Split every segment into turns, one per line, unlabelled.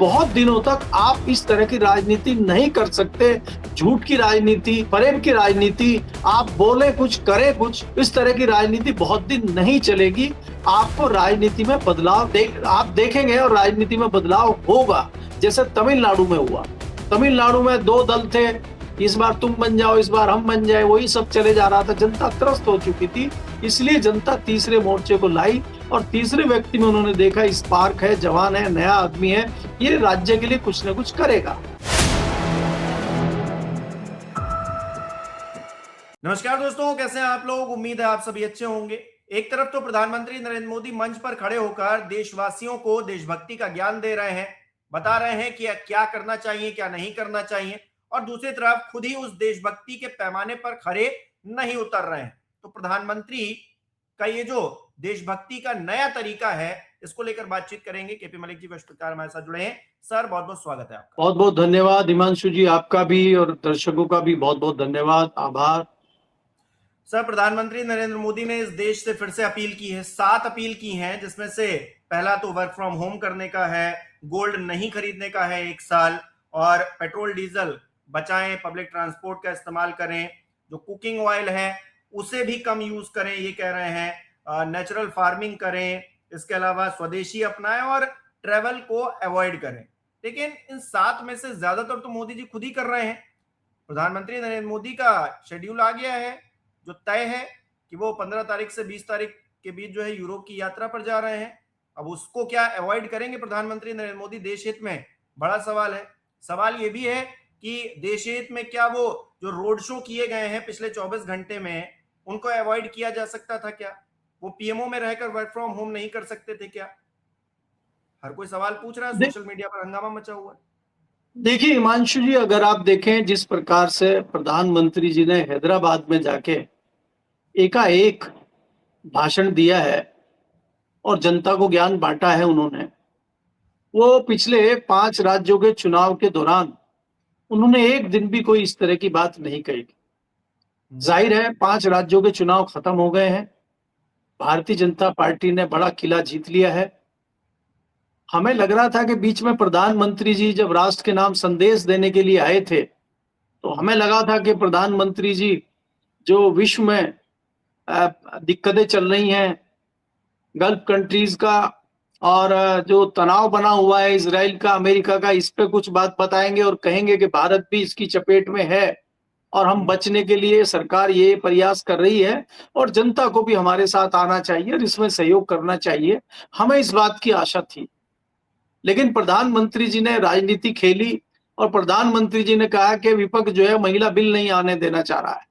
बहुत दिनों तक आप इस तरह की राजनीति नहीं कर सकते। झूठ की राजनीति, फरेब की राजनीति, आप बोले कुछ करे कुछ, इस तरह की राजनीति बहुत दिन नहीं चलेगी। आपको राजनीति में बदलाव आप देखेंगे और राजनीति में बदलाव होगा, जैसे तमिलनाडु में हुआ। तमिलनाडु में दो दल थे, इस बार तुम बन जाओ, इस बार हम बन जाए, वही सब चले जा रहा था। जनता त्रस्त हो चुकी थी, इसलिए जनता तीसरे मोर्चे को लाई और तीसरे व्यक्ति में उन्होंने देखा स्पार्क है, जवान है, नया आदमी है, ये राज्य के लिए कुछ न कुछ करेगा।
नमस्कार दोस्तों, कैसे हैं आप लोग। उम्मीद है आप सभी अच्छे होंगे। एक तरफ तो प्रधानमंत्री नरेंद्र मोदी मंच पर खड़े होकर देशवासियों को देशभक्ति का ज्ञान दे रहे हैं, बता रहे हैं कि क्या करना चाहिए, क्या नहीं करना चाहिए, और दूसरी तरफ खुद ही उस देशभक्ति के पैमाने पर खरे नहीं उतर रहे हैं। तो प्रधानमंत्री का ये जो देशभक्ति का नया तरीका है, इसको लेकर बातचीत करेंगे। केपी मलिक जी पत्रकार हमारे साथ जुड़े हैं। सर, बहुत बहुत स्वागत है आपका।
बहुत बहुत धन्यवाद हिमांशु जी, आपका भी और दर्शकों का भी बहुत बहुत धन्यवाद, आभार।
सर, प्रधानमंत्री नरेंद्र मोदी ने इस देश से फिर से अपील की है, 7 अपील की हैं, जिसमें से पहला तो वर्क फ्रॉम होम करने का है, गोल्ड नहीं खरीदने का है 1 साल, और पेट्रोल डीजल बचाएं, पब्लिक ट्रांसपोर्ट का इस्तेमाल करें, जो कुकिंग ऑयल है उसे भी कम यूज करें, ये कह रहे हैं, नेचुरल फार्मिंग करें, इसके अलावा स्वदेशी अपनाएं और ट्रेवल को अवॉइड करें। लेकिन इन 7 में से ज्यादातर तो मोदी जी खुद ही कर रहे हैं। प्रधानमंत्री नरेंद्र मोदी का शेड्यूल आ गया है, जो तय है कि वो 15 तारीख से 20 तारीख के बीच जो है यूरोप की यात्रा पर जा रहे हैं। अब उसको क्या अवॉइड करेंगे प्रधानमंत्री नरेंद्र मोदी देश हित में, बड़ा सवाल है। सवाल ये भी है कि देश हित में क्या वो जो रोड शो किए गए हैं पिछले 24 घंटे में, उनको अवॉइड किया जा सकता था क्या? वो पीएमओ में रहकर वर्क फ्रॉम होम नहीं कर सकते थे क्या? हर कोई सवाल पूछ रहा है, सोशल मीडिया पर हंगामा मचा हुआ है।
देखिए हिमांशु जी, अगर आप देखें जिस प्रकार से प्रधानमंत्री जी ने हैदराबाद में जाके एकाएक भाषण दिया है और जनता को ज्ञान बांटा है उन्होंने, वो पिछले 5 राज्यों के चुनाव के दौरान उन्होंने एक दिन भी कोई इस तरह की बात नहीं कही। जाहिर है 5 राज्यों के चुनाव खत्म हो गए हैं, भारतीय जनता पार्टी ने बड़ा किला जीत लिया है। हमें लग रहा था कि बीच में प्रधानमंत्री जी जब राष्ट्र के नाम संदेश देने के लिए आए थे, तो हमें लगा था कि प्रधानमंत्री जी जो विश्व में दिक्कतें चल रही हैं गल्फ कंट्रीज का, और जो तनाव बना हुआ है इजराइल का, अमेरिका का, इस पे कुछ बात बताएंगे और कहेंगे कि भारत भी इसकी चपेट में है और हम बचने के लिए सरकार ये प्रयास कर रही है और जनता को भी हमारे साथ आना चाहिए और इसमें सहयोग करना चाहिए। हमें इस बात की आशा थी, लेकिन प्रधानमंत्री जी ने राजनीति खेली और प्रधानमंत्री जी ने कहा कि विपक्ष जो है महिला बिल नहीं आने देना चाह रहा है।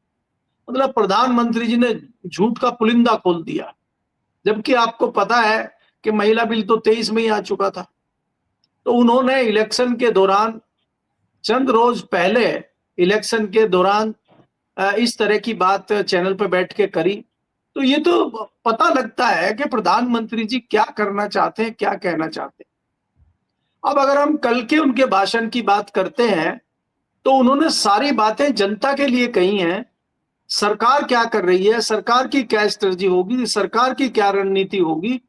मतलब प्रधानमंत्री जी ने झूठ का पुलिंदा खोल दिया, जबकि आपको पता है कि महिला बिल तो 23 में ही आ चुका था। तो उन्होंने इलेक्शन के दौरान, चंद रोज पहले इलेक्शन के दौरान इस तरह की बात चैनल पर बैठ के करी। तो ये तो पता लगता है कि प्रधानमंत्री जी क्या करना चाहते हैं, क्या कहना चाहते हैं। अब अगर हम कल के उनके भाषण की बात करते हैं, तो उन्होंने सारी बातें जनता के लिए कही हैं। सरकार क्या कर रही है, सरकार की क्या स्ट्रेटजी होगी, सरकार की क्या रणनीति होगी,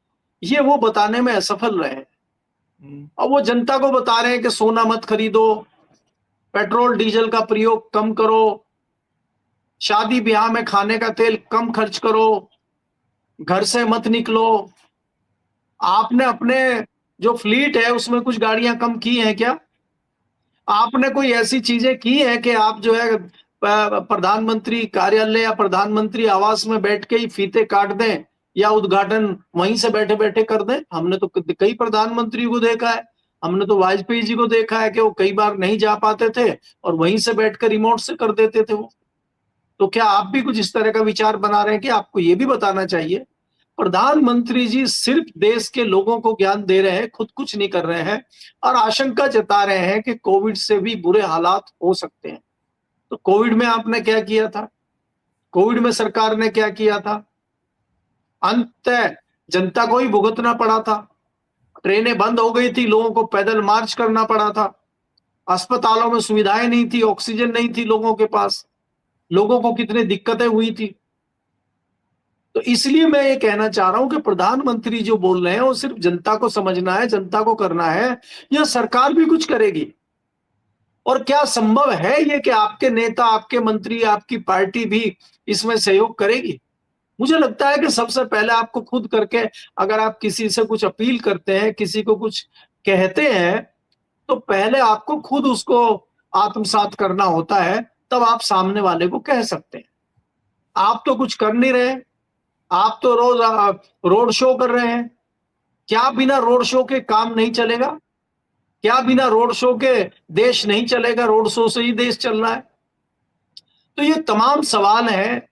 ये वो बताने में असफल रहे हैं। अब वो जनता को बता रहे हैं कि सोना मत खरीदो, पेट्रोल डीजल का प्रयोग कम करो, शादी ब्याह में खाने का तेल कम खर्च करो, घर से मत निकलो। आपने अपने जो फ्लीट है उसमें कुछ गाड़ियां कम की हैं क्या? आपने कोई ऐसी चीजें की है कि आप जो है प्रधानमंत्री कार्यालय या प्रधानमंत्री आवास में बैठ के ही फीते काट दें या उद्घाटन वहीं से बैठे बैठे कर दें? हमने तो कई प्रधानमंत्री को देखा है, हमने तो वाजपेयी जी को देखा है कि वो कई बार नहीं जा पाते थे और वहीं से बैठकर रिमोट से कर देते थे वो। तो क्या आप भी कुछ इस तरह का विचार बना रहे हैं कि आपको ये भी बताना चाहिए? प्रधानमंत्री जी सिर्फ देश के लोगों को ज्ञान दे रहे हैं, खुद कुछ नहीं कर रहे हैं और आशंका जता रहे हैं कि कोविड से भी बुरे हालात हो सकते हैं। तो कोविड में आपने क्या किया था? कोविड में सरकार ने क्या किया था? अंततः जनता को ही भुगतना पड़ा था। ट्रेनें बंद हो गई थी, लोगों को पैदल मार्च करना पड़ा था, अस्पतालों में सुविधाएं नहीं थी, ऑक्सीजन नहीं थी लोगों के पास, लोगों को कितनी दिक्कतें हुई थी। तो इसलिए मैं ये कहना चाह रहा हूं कि प्रधानमंत्री जो बोल रहे हैं वो सिर्फ जनता को समझना है, जनता को करना है, या सरकार भी कुछ करेगी? और क्या संभव है ये कि आपके नेता, आपके मंत्री, आपकी पार्टी भी इसमें सहयोग करेगी? मुझे लगता है कि सबसे पहले आपको खुद करके, अगर आप किसी से कुछ अपील करते हैं, किसी को कुछ कहते हैं, तो पहले आपको खुद उसको आत्मसात करना होता है, तब आप सामने वाले को कह सकते हैं। आप तो कुछ कर नहीं रहे, आप तो रोज रोड शो कर रहे हैं। क्या बिना रोड शो के काम नहीं चलेगा? क्या बिना रोड शो के देश नहीं चलेगा? रोड शो से ही देश चल रहा है। तो ये तमाम सवाल हैं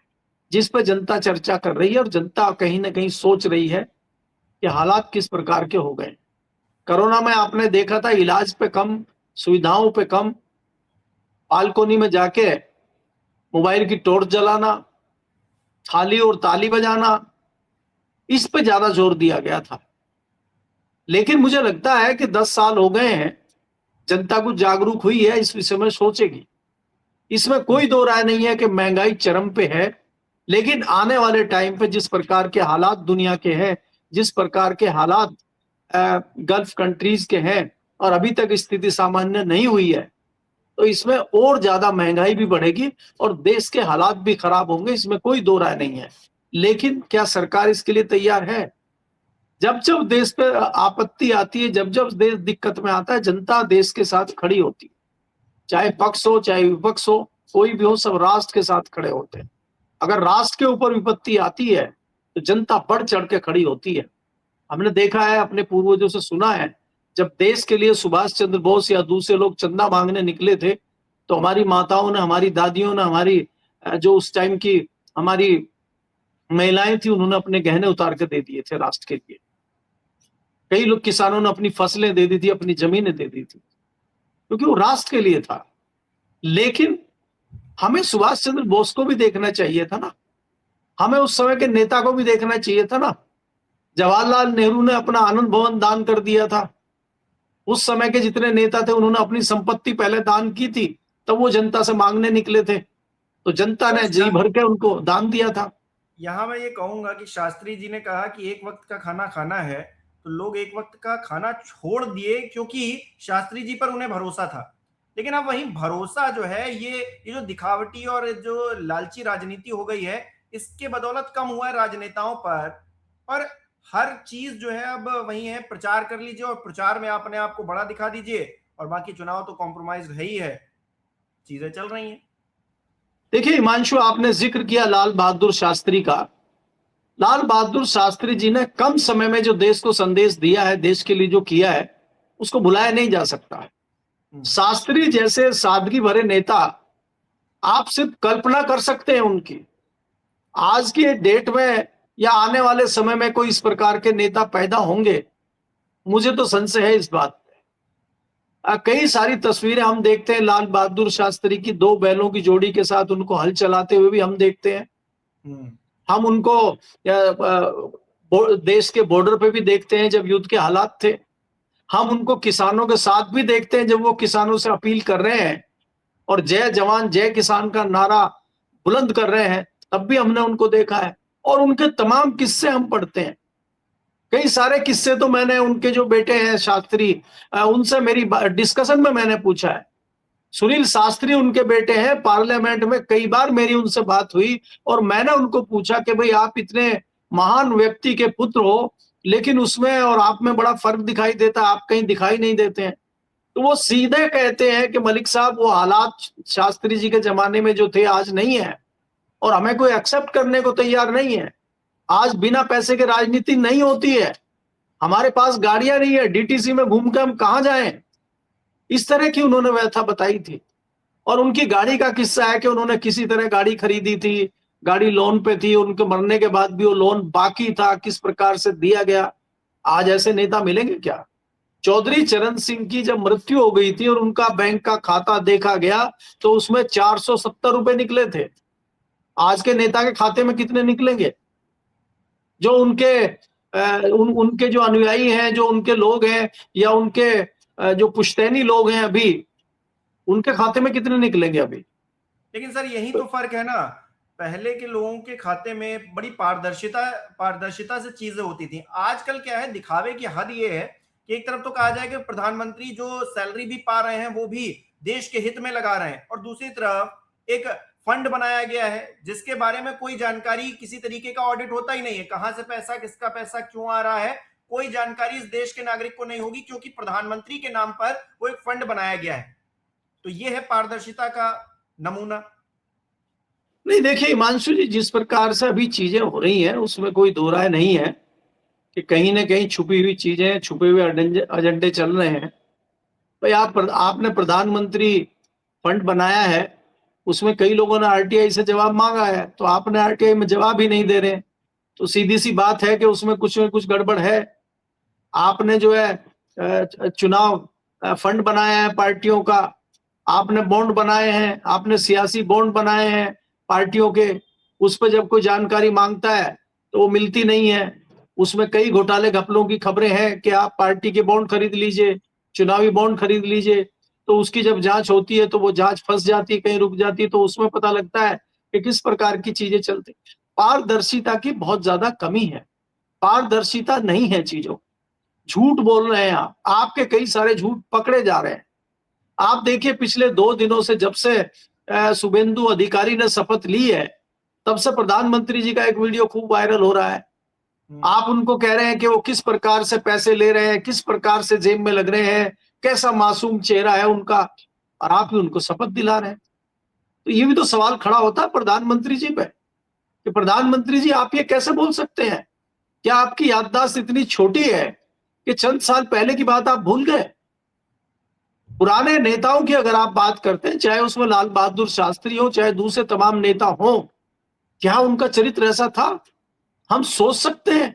जिस पर जनता चर्चा कर रही है, और जनता कहीं ना कहीं सोच रही है कि हालात किस प्रकार के हो गए। कोरोना में आपने देखा था, इलाज पे कम, सुविधाओं पे कम, बालकोनी में जाके मोबाइल की टॉर्च जलाना, थाली और ताली बजाना, इस पे ज्यादा जोर दिया गया था। लेकिन मुझे लगता है कि 10 साल हो गए हैं, जनता कुछ जागरूक हुई है, इस विषय में सोचेगी। इसमें कोई दो राय नहीं है कि महंगाई चरम पे है, लेकिन आने वाले टाइम पे जिस प्रकार के हालात दुनिया के हैं, जिस प्रकार के हालात गल्फ कंट्रीज के हैं, और अभी तक स्थिति सामान्य नहीं हुई है, तो इसमें और ज्यादा महंगाई भी बढ़ेगी और देश के हालात भी खराब होंगे, इसमें कोई दो राय नहीं है। लेकिन क्या सरकार इसके लिए तैयार है? जब जब देश पे आपत्ति आती है, जब जब देश दिक्कत में आता है, जनता देश के साथ खड़ी होती है। चाहे पक्ष हो, चाहे विपक्ष हो, कोई भी हो, सब राष्ट्र के साथ खड़े होते हैं। अगर राष्ट्र के ऊपर विपत्ति आती है तो जनता बढ़ चढ़ के खड़ी होती है। हमने देखा है, अपने पूर्वजों से सुना है, जब देश के लिए सुभाष चंद्र बोस या दूसरे लोग चंदा मांगने निकले थे, तो हमारी माताओं ने, हमारी दादियों ने, हमारी जो उस टाइम की हमारी महिलाएं थी, उन्होंने अपने गहने उतार के दे दिए थे राष्ट्र के लिए। कई लोग, किसानों ने अपनी फसलें दे दी थी, अपनी जमीनें दे दी थी, क्योंकि वो राष्ट्र के लिए था। लेकिन हमें सुभाष चंद्र बोस को भी देखना चाहिए था ना, हमें उस समय के नेता को भी देखना चाहिए था ना। जवाहरलाल नेहरू ने अपना आनंद भवन दान कर दिया था। उस समय के जितने नेता थे, उन्होंने अपनी संपत्ति पहले दान की थी, तब वो जनता से मांगने निकले थे, तो जनता ने जी भर के उनको दान दिया था।
यहां मैं ये कहूंगा कि शास्त्री जी ने कहा कि एक वक्त का खाना खाना है, तो लोग एक वक्त का खाना छोड़ दिए क्योंकि शास्त्री जी पर उन्हें भरोसा था। लेकिन अब वही भरोसा जो है, ये जो दिखावटी और जो लालची राजनीति हो गई है, इसके बदौलत कम हुआ है राजनेताओं पर। और हर चीज जो है अब वही है, प्रचार कर लीजिए और प्रचार में अपने आप को बड़ा दिखा दीजिए, और बाकी चुनाव तो कॉम्प्रोमाइज है ही है, चीजें चल रही हैं।
देखिए हिमांशु, आपने जिक्र किया लाल बहादुर शास्त्री का। लाल बहादुर शास्त्री जी ने कम समय में जो देश को संदेश दिया है, देश के लिए जो किया है, उसको भुलाया नहीं जा सकता है। शास्त्री जैसे सादगी भरे नेता आप सिर्फ कल्पना कर सकते हैं उनकी। आज की डेट में या आने वाले समय में कोई इस प्रकार के नेता पैदा होंगे, मुझे तो संशय है इस बात पे। कई सारी तस्वीरें हम देखते हैं लाल बहादुर शास्त्री की, दो बैलों की जोड़ी के साथ उनको हल चलाते हुए भी हम देखते हैं। हम उनको देश के बॉर्डर पे भी देखते हैं जब युद्ध के हालात थे। हम उनको किसानों के साथ भी देखते हैं जब वो किसानों से अपील कर रहे हैं और जय जवान जय किसान का नारा बुलंद कर रहे हैं, तब भी हमने उनको देखा है। और उनके तमाम किस्से हम पढ़ते हैं। कई सारे किस्से तो मैंने, उनके जो बेटे हैं शास्त्री, उनसे मेरी डिस्कशन में मैंने पूछा है। सुनील शास्त्री उनके बेटे हैं, पार्लियामेंट में कई बार मेरी उनसे बात हुई और मैंने उनको पूछा कि भाई आप इतने महान व्यक्ति के पुत्र हो, लेकिन उसमें और आप में बड़ा फर्क दिखाई देता है, आप कहीं दिखाई नहीं देते हैं। तो वो सीधे कहते हैं कि मलिक साहब, वो हालात शास्त्री जी के जमाने में जो थे आज नहीं है, और हमें कोई एक्सेप्ट करने को तैयार नहीं है। आज बिना पैसे के राजनीति नहीं होती है। हमारे पास गाड़ियां नहीं है, डीटीसी में घूम के हम कहां जाएं। इस तरह की उन्होंने व्यथा बताई थी। और उनकी गाड़ी का किस्सा है कि उन्होंने किसी तरह गाड़ी खरीदी थी, गाड़ी लोन पे थी, उनके मरने के बाद भी वो लोन बाकी था, किस प्रकार से दिया गया। आज ऐसे नेता मिलेंगे क्या? चौधरी चरण सिंह की जब मृत्यु हो गई थी और उनका बैंक का खाता देखा गया तो उसमें 470 रुपए निकले थे। आज के नेता के खाते में कितने निकलेंगे? जो उनके जो अनुयायी हैं, जो उनके लोग हैं, या उनके जो पुश्तैनी लोग हैं, अभी उनके खाते में कितने निकलेंगे अभी?
लेकिन सर यही तो फर्क है ना, पहले के लोगों के खाते में बड़ी पारदर्शिता से चीजें होती थी। आजकल क्या है, दिखावे की हद ये है कि एक तरफ तो कहा जाए कि प्रधानमंत्री जो सैलरी भी पा रहे हैं वो भी देश के हित में लगा रहे हैं, और दूसरी तरफ एक फंड बनाया गया है जिसके बारे में कोई जानकारी, किसी तरीके का ऑडिट होता ही नहीं है। कहां से पैसा, किसका पैसा क्यों आ रहा है, कोई जानकारी इस देश के नागरिक को नहीं होगी, क्योंकि प्रधानमंत्री के नाम पर वो एक फंड बनाया गया है। तो ये है पारदर्शिता का नमूना।
नहीं, देखिए हिमांशु जी, जिस प्रकार से अभी चीजें हो रही हैं उसमें कोई दो राय नहीं है कि कहीं ना कहीं छुपी हुई चीजें, छुपे हुए एजेंडे चल रहे हैं। भाई आपने प्रधानमंत्री फंड बनाया है, उसमें कई लोगों ने आरटीआई से जवाब मांगा है, तो आपने आरटीआई में जवाब ही नहीं दे रहे, तो सीधी सी बात है कि उसमें कुछ न कुछ गड़बड़ है। आपने जो है चुनाव फंड बनाया है पार्टियों का, आपने बॉन्ड बनाए हैं, आपने सियासी बॉन्ड बनाए हैं पार्टियों के, उस पर जब कोई जानकारी मांगता है तो वो मिलती नहीं है। उसमें कई घोटाले घपलों की खबरें हैं कि आप पार्टी के बॉन्ड खरीद लीजिए, चुनावी बॉन्ड खरीद लीजिए, तो उसकी जब जांच होती है तो वो जांच फंस जाती है, कहीं रुक जाती है, तो उसमें पता लगता है कि किस प्रकार की चीजें चलती। पारदर्शिता की बहुत ज्यादा कमी है, पारदर्शिता नहीं है चीजों। झूठ बोल रहे हैं आप, आपके कई सारे झूठ पकड़े जा रहे हैं। आप देखिए पिछले 2 दिनों से, जब से शुभेंदु अधिकारी ने शपथ ली है, तब से प्रधानमंत्री जी का एक वीडियो खूब वायरल हो रहा है। आप उनको कह रहे हैं कि वो किस प्रकार से पैसे ले रहे हैं, किस प्रकार से जेब में लग रहे हैं, कैसा मासूम चेहरा है उनका, और आप ही उनको शपथ दिला रहे हैं। तो ये भी तो सवाल खड़ा होता है प्रधानमंत्री जी पे कि प्रधानमंत्री जी आप ये कैसे बोल सकते हैं? क्या आपकी याददाश्त इतनी छोटी है कि चंद साल पहले की बात आप भूल गए? पुराने नेताओं की अगर आप बात करते हैं, चाहे उसमें लाल बहादुर शास्त्री हो, चाहे दूसरे तमाम नेता हो, क्या उनका चरित्र ऐसा था? हम सोच सकते हैं।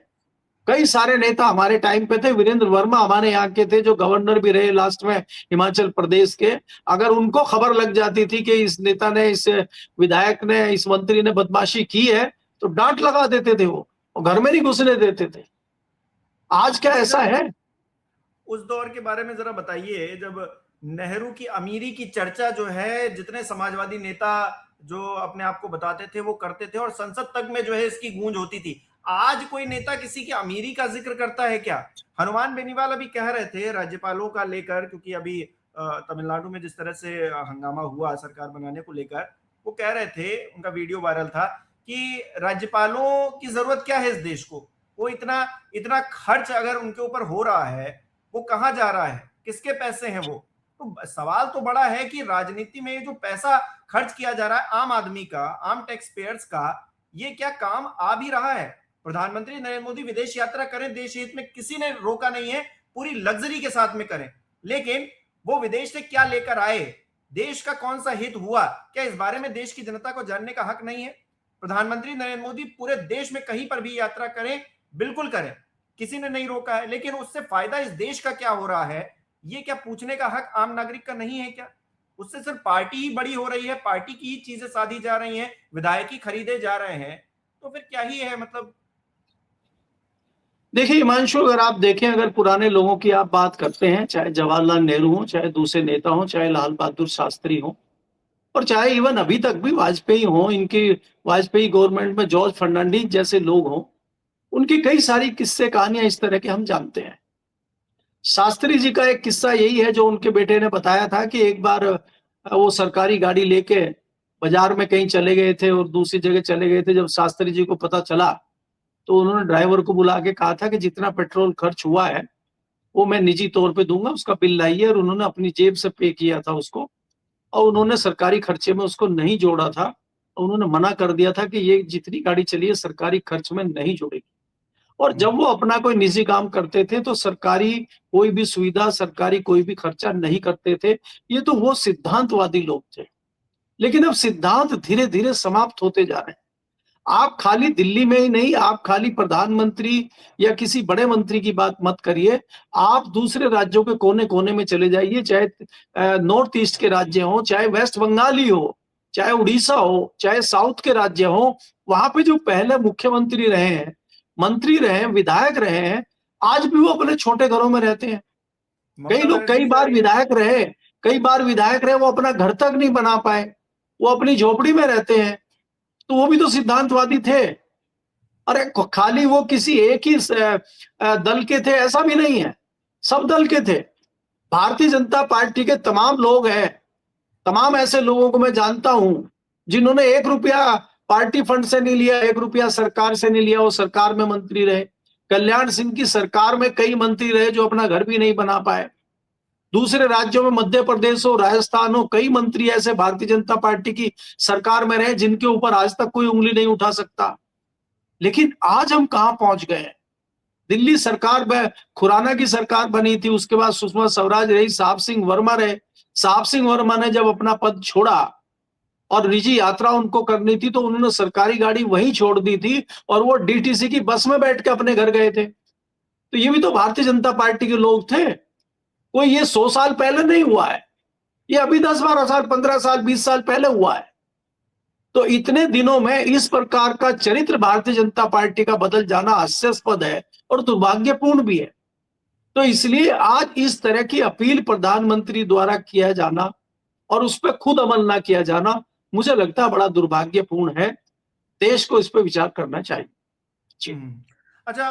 कई सारे नेता हमारे टाइम पे थे, वीरेंद्र वर्मा हमारे यहाँ के थे, जो गवर्नर भी रहे लास्ट में हिमाचल प्रदेश के। अगर उनको खबर लग जाती थी कि इस नेता ने, इस विधायक ने, इस मंत्री ने बदमाशी की है, तो डांट लगा देते थे, वो घर में नहीं घुसने देते थे। आज क्या ऐसा है?
उस दौर के बारे में जरा बताइए, जब नेहरू की अमीरी की चर्चा जो है, जितने समाजवादी नेता जो अपने आप को बताते थे वो करते थे, और संसद तक में जो है इसकी गूंज होती थी। आज कोई नेता किसी की अमीरी का जिक्र करता है क्या? हनुमान बेनीवाल अभी कह रहे थे राज्यपालों का लेकर, क्योंकि अभी तमिलनाडु में जिस तरह से हंगामा हुआ सरकार बनाने को लेकर, वो कह रहे थे, उनका वीडियो वायरल था कि राज्यपालों की जरूरत क्या है इस देश को, वो इतना इतना खर्च अगर उनके ऊपर हो रहा है, वो कहां जा रहा है, किसके पैसे हैं वो? तो सवाल तो बड़ा है कि राजनीति में जो पैसा खर्च किया जा रहा है आम आदमी का, आम टैक्स पेयर्स का, ये क्या काम आ भी रहा है? प्रधानमंत्री नरेंद्र मोदी विदेश यात्रा करें, देश हित में किसी ने रोका नहीं है, पूरी लग्जरी के साथ में करें, लेकिन वो विदेश से क्या लेकर आए, देश का कौन सा हित हुआ, क्या इस बारे में देश की जनता को जानने का हक नहीं है? प्रधानमंत्री नरेंद्र मोदी पूरे देश में कहीं पर भी यात्रा करें, बिल्कुल करें, किसी ने नहीं रोका है, लेकिन उससे फायदा इस देश का क्या हो रहा है, ये क्या पूछने का हक आम नागरिक का नहीं है क्या? उससे सिर्फ पार्टी ही बड़ी हो रही है, पार्टी की ही चीजें साधी जा रही हैं, विधायक ही खरीदे जा रहे हैं, तो फिर क्या ही है मतलब?
देखिए हिमांशु, अगर आप देखें, अगर पुराने लोगों की आप बात करते हैं, चाहे जवाहरलाल नेहरू हो, चाहे दूसरे नेता हो, चाहे लाल बहादुर शास्त्री हो, और चाहे इवन अभी तक भी वाजपेयी हो, इनकी वाजपेयी गवर्नमेंट में जॉर्ज फर्नांडीज जैसे लोग हों, उनकी कई सारी किस्से कहानियां इस तरह के हम जानते हैं। शास्त्री जी का एक किस्सा यही है जो उनके बेटे ने बताया था कि एक बार वो सरकारी गाड़ी लेके बाजार में कहीं चले गए थे और दूसरी जगह चले गए थे। जब शास्त्री जी को पता चला तो उन्होंने ड्राइवर को बुला के कहा था कि जितना पेट्रोल खर्च हुआ है वो मैं निजी तौर पे दूंगा, उसका बिल लाइए। और उन्होंने अपनी जेब से पे किया था उसको, और उन्होंने सरकारी खर्चे में उसको नहीं जोड़ा था। उन्होंने मना कर दिया था कि ये जितनी गाड़ी चली है सरकारी खर्च में नहीं जोड़ेगी। और जब वो अपना कोई निजी काम करते थे तो सरकारी कोई भी सुविधा, सरकारी कोई भी खर्चा नहीं करते थे। ये तो वो सिद्धांतवादी लोग थे। लेकिन अब सिद्धांत धीरे धीरे समाप्त होते जा रहे हैं। आप खाली दिल्ली में ही नहीं, आप खाली प्रधानमंत्री या किसी बड़े मंत्री की बात मत करिए, आप दूसरे राज्यों के कोने कोने में चले जाइए, चाहे नॉर्थ ईस्ट के राज्य हो, चाहे वेस्ट बंगाल ही हो, चाहे उड़ीसा हो, चाहे साउथ के राज्य हो, वहां पे जो पहले मुख्यमंत्री रहे हैं, मंत्री रहे हैं, विधायक रहे हैं, आज भी वो अपने छोटे घरों में रहते हैं। कई
ममता
लोग
बनर्जी
कई बार विधायक रहे, वो अपना घर तक नहीं बना पाए, वो अपनी झोपड़ी में रहते हैं। तो वो भी तो सिद्धांतवादी थे। अरे खाली वो किसी एक ही दल के थे ऐसा भी नहीं है, सब दल के थे। भारतीय जनता पार्टी के तमाम लोग हैं, तमाम ऐसे लोगों को मैं जानता हूं जिन्होंने 1 रुपया पार्टी फंड से नहीं लिया, 1 रुपया सरकार से नहीं लिया, वो सरकार में मंत्री रहे। कल्याण सिंह की सरकार में कई मंत्री रहे जो अपना घर भी नहीं बना पाए। दूसरे राज्यों में मध्य प्रदेश हो, राजस्थान हो, कई मंत्री ऐसे भारतीय जनता पार्टी की सरकार में रहे जिनके ऊपर आज तक कोई उंगली नहीं उठा सकता। लेकिन आज हम कहां पहुंच गए हैं? दिल्ली सरकार में खुराना की सरकार बनी थी, उसके बाद सुषमा स्वराज रही, साहब सिंह वर्मा रहे। साहब सिंह वर्मा ने जब अपना पद छोड़ा और निजी यात्रा उनको करनी थी तो उन्होंने सरकारी गाड़ी वहीं छोड़ दी थी और वो डीटीसी की बस में बैठ के अपने घर गए थे। तो ये भी तो भारतीय जनता पार्टी के लोग थे। कोई ये 100 साल पहले नहीं हुआ है, ये अभी 10-12 साल, 15 साल, 20 साल पहले हुआ है। तो इतने दिनों में इस प्रकार का चरित्र भारतीय जनता पार्टी का बदल जाना हास्यास्पद है और दुर्भाग्यपूर्ण भी है। तो इसलिए आज इस तरह की अपील प्रधानमंत्री द्वारा किया जाना और उस पर खुद अमल ना किया जाना मुझे लगता है बड़ा दुर्भाग्यपूर्ण है। देश को इस पर विचार करना चाहिए। जी।
अच्छा,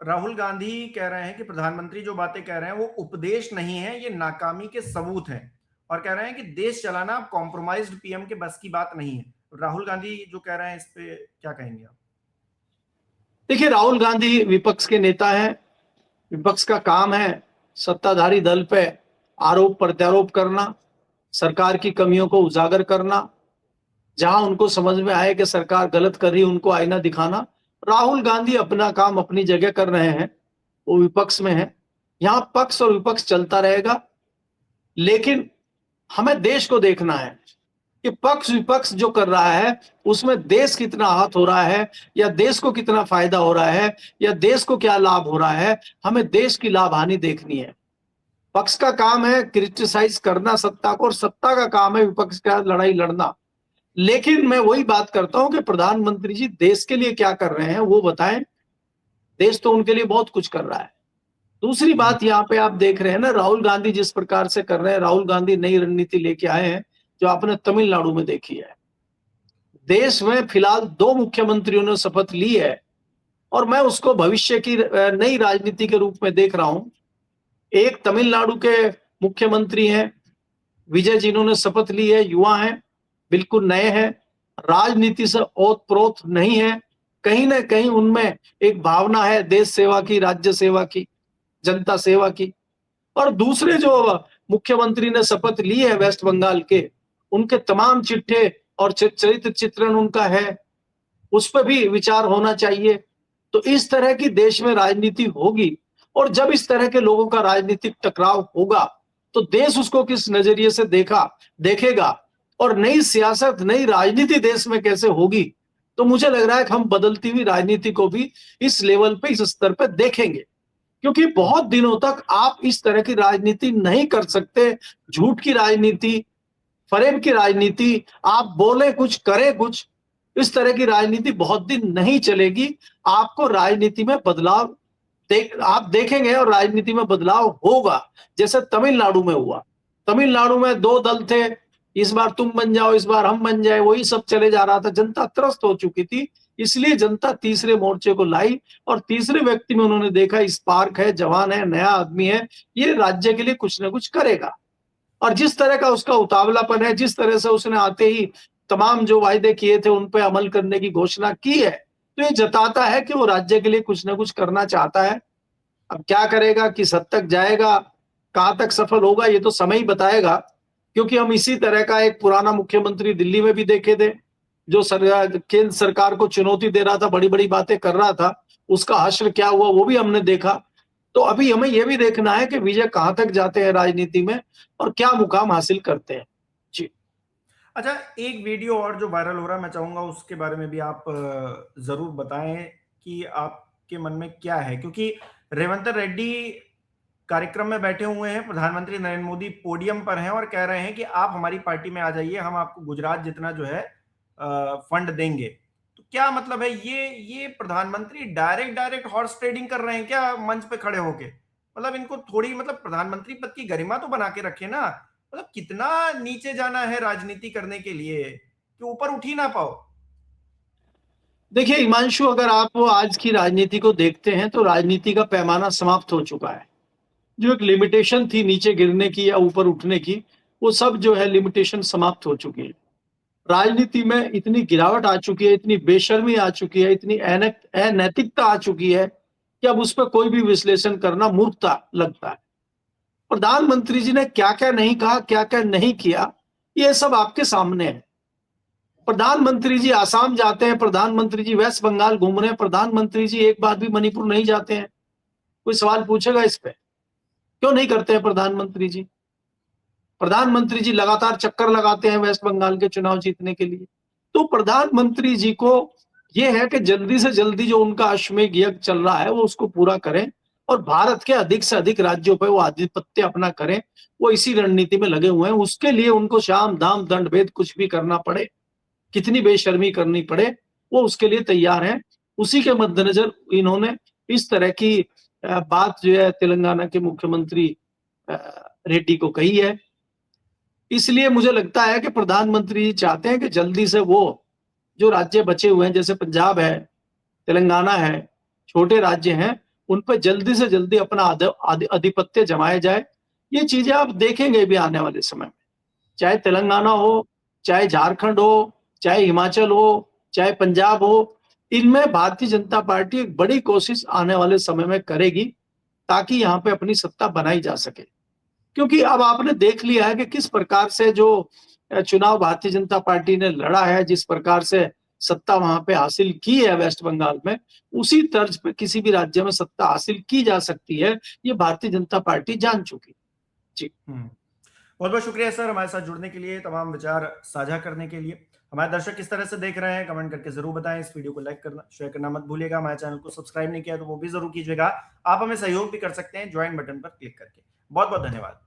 राहुल गांधी कह रहे हैं कि प्रधानमंत्री जो बातें कह रहे हैं वो उपदेश नहीं है, ये नाकामी के सबूत हैं, और कह रहे हैं कि देश चलाना कॉम्प्रोमाइज्ड पीएम के बस की बात नहीं है। राहुल गांधी जो कह रहे हैं इस पे क्या कहेंगे आप?
देखिए, राहुल गांधी विपक्ष के नेता हैं। विपक्ष का काम है सत्ताधारी दल पे आरोप प्रत्यारोप करना, सरकार की कमियों को उजागर करना, जहां उनको समझ में आए कि सरकार गलत कर रही है उनको आईना दिखाना। राहुल गांधी अपना काम अपनी जगह कर रहे हैं, वो विपक्ष में है। यहां पक्ष और विपक्ष चलता रहेगा, लेकिन हमें देश को देखना है कि पक्ष विपक्ष जो कर रहा है उसमें देश कितना आहत हो रहा है, या देश को कितना फायदा हो रहा है, या देश को क्या लाभ हो रहा है। हमें देश की लाभ हानि देखनी है। पक्ष का काम है क्रिटिसाइज करना सत्ता को, और सत्ता का काम है विपक्ष का लड़ाई लड़ना। लेकिन मैं वही बात करता हूं कि प्रधानमंत्री जी देश के लिए क्या कर रहे हैं वो बताएं। देश तो उनके लिए बहुत कुछ कर रहा है। दूसरी बात, यहाँ पे आप देख रहे हैं ना राहुल गांधी जिस प्रकार से कर रहे हैं। राहुल गांधी नई रणनीति लेके आए हैं जो आपने तमिलनाडु में देखी है। देश में फिलहाल 2 मुख्यमंत्रियों ने शपथ ली है और मैं उसको भविष्य की नई राजनीति के रूप में देख रहा हूं। एक तमिलनाडु के मुख्यमंत्री हैं विजय, जिन्होंने शपथ ली है, युवा हैं, बिल्कुल नए हैं, राजनीति से ओत-प्रोत नहीं है। कहीं ना कहीं उनमें एक भावना है देश सेवा की, राज्य सेवा की, जनता सेवा की। और दूसरे जो मुख्यमंत्री ने शपथ ली है वेस्ट बंगाल के, उनके तमाम चिट्ठे और चरित्र चित्रण उनका है, उस पर भी विचार होना चाहिए। तो इस तरह की देश में राजनीति होगी, और जब इस तरह के लोगों का राजनीतिक टकराव होगा तो देश उसको किस नजरिए से देखेगा, और नई सियासत, नई राजनीति देश में कैसे होगी। तो मुझे लग रहा है कि हम बदलती हुई राजनीति को भी इस लेवल पे, इस स्तर पे देखेंगे, क्योंकि बहुत दिनों तक आप इस तरह की राजनीति नहीं कर सकते। झूठ की राजनीति, फरेब की राजनीति, आप बोले कुछ करें कुछ, इस तरह की राजनीति बहुत दिन नहीं चलेगी। आपको राजनीति में बदलाव आप देखेंगे और राजनीति में बदलाव होगा, जैसे तमिलनाडु में हुआ। तमिलनाडु में 2 दल थे, इस बार तुम बन जाओ, इस बार हम बन जाए, वही सब चले जा रहा था। जनता त्रस्त हो चुकी थी, इसलिए जनता तीसरे मोर्चे को लाई, और तीसरे व्यक्ति में उन्होंने देखा स्पार्क है, जवान है, नया आदमी है, ये राज्य के लिए कुछ ना कुछ करेगा। और जिस तरह का उसका उतावलापन है, जिस तरह से उसने आते ही तमाम जो वायदे किए थे उन पे अमल करने की घोषणा की है, तो ये जताता है कि वो राज्य के लिए कुछ ना कुछ करना चाहता है। अब क्या करेगा, किस हद तक जाएगा, कहां तक सफल होगा, ये तो समय ही बताएगा। क्योंकि हम इसी तरह का एक पुराना मुख्यमंत्री दिल्ली में भी देखे थे, जो केंद्र सरकार को चुनौती दे रहा था, बड़ी बड़ी बातें कर रहा था, उसका हश्र क्या हुआ वो भी हमने देखा। तो अभी हमें यह भी देखना है कि विजय कहां तक जाते हैं राजनीति में और क्या मुकाम हासिल करते हैं। जी।
अच्छा, एक वीडियो और जो वायरल हो रहा है, मैं चाहूंगा उसके बारे में भी आप जरूर बताएं कि आपके मन में क्या है, क्योंकि रेवंत रेड्डी कार्यक्रम में बैठे हुए हैं, प्रधानमंत्री नरेंद्र मोदी पोडियम पर हैं और कह रहे हैं कि आप हमारी पार्टी में आ जाइए, हम आपको गुजरात जितना जो है फंड देंगे। तो क्या मतलब है, ये प्रधानमंत्री डायरेक्ट हॉर्स ट्रेडिंग कर रहे हैं क्या मंच पे खड़े होके? मतलब इनको थोड़ी, मतलब प्रधानमंत्री पद की गरिमा तो बना के रखे ना। मतलब कितना नीचे जाना है राजनीति करने के लिए कि ऊपर उठ ही ना पाओ।
देखिए हिमांशु, अगर आप आज की राजनीति को देखते हैं तो राजनीति का पैमाना समाप्त हो चुका है। जो एक लिमिटेशन थी नीचे गिरने की या ऊपर उठने की, वो सब जो है लिमिटेशन समाप्त हो चुकी है। राजनीति में इतनी गिरावट आ चुकी है, इतनी बेशर्मी आ चुकी है, इतनी अनैतिकता आ चुकी है कि अब उस पर कोई भी विश्लेषण करना मूर्खता लगता है। प्रधानमंत्री जी ने क्या-क्या नहीं कहा, क्या-क्या नहीं किया, ये सब आपके सामने है। प्रधानमंत्री जी आसाम जाते हैं, प्रधानमंत्री जी वेस्ट बंगाल घूम रहे हैं, प्रधानमंत्री जी एक बार भी मणिपुर नहीं जाते हैं। कोई सवाल पूछेगा इस पे? क्यों नहीं करते हैं प्रधानमंत्री जी? प्रधानमंत्री जी लगातार चक्कर लगाते हैं वेस्ट बंगाल के चुनाव जीतने के लिए। तो प्रधानमंत्री जी को ये है कि जल्दी से जल्दी जो उनका अश्वमेध यज्ञ चल रहा है वो उसको पूरा करें और भारत के अधिक से अधिक राज्यों पर वो आधिपत्य अपना करें। वो इसी रणनीति में लगे हुए हैं। उसके लिए उनको साम दाम दंड भेद कुछ भी करना पड़े, कितनी बेशर्मी करनी पड़े, वो उसके लिए तैयार हैं। उसी के मद्देनजर इन्होंने इस तरह की बात जो है तेलंगाना के मुख्यमंत्री रेड्डी को कही है। इसलिए मुझे लगता है कि प्रधानमंत्री जी चाहते हैं कि जल्दी से वो जो राज्य बचे हुए हैं, जैसे पंजाब है, तेलंगाना है, छोटे राज्य हैं, उन पर जल्दी से जल्दी अपना आधिपत्य जमाया जाए। ये चीजें आप देखेंगे भी आने वाले समय में, चाहे तेलंगाना हो, चाहे झारखंड हो, चाहे हिमाचल हो, चाहे पंजाब हो, इनमें भारतीय जनता पार्टी एक बड़ी कोशिश आने वाले समय में करेगी ताकि यहाँ पे अपनी सत्ता बनाई जा सके। क्योंकि अब आपने देख लिया है कि किस प्रकार से जो चुनाव भारतीय जनता पार्टी ने लड़ा है, जिस प्रकार से सत्ता वहां पे हासिल की है वेस्ट बंगाल में, उसी तर्ज पे किसी भी राज्य में सत्ता हासिल की जा सकती है, ये भारतीय जनता पार्टी जान चुकी। जी
बहुत बहुत शुक्रिया सर हमारे साथ जुड़ने के लिए, तमाम विचार साझा करने के लिए। हमारे दर्शक किस तरह से देख रहे हैं कमेंट करके जरूर बताएं। इस वीडियो को लाइक करना, शेयर करना मत भूलिएगा। हमारे चैनल को सब्सक्राइब नहीं किया तो वो भी जरूर कीजिएगा। आप हमें सहयोग भी कर सकते हैं ज्वाइन बटन पर क्लिक करके। बहुत बहुत धन्यवाद।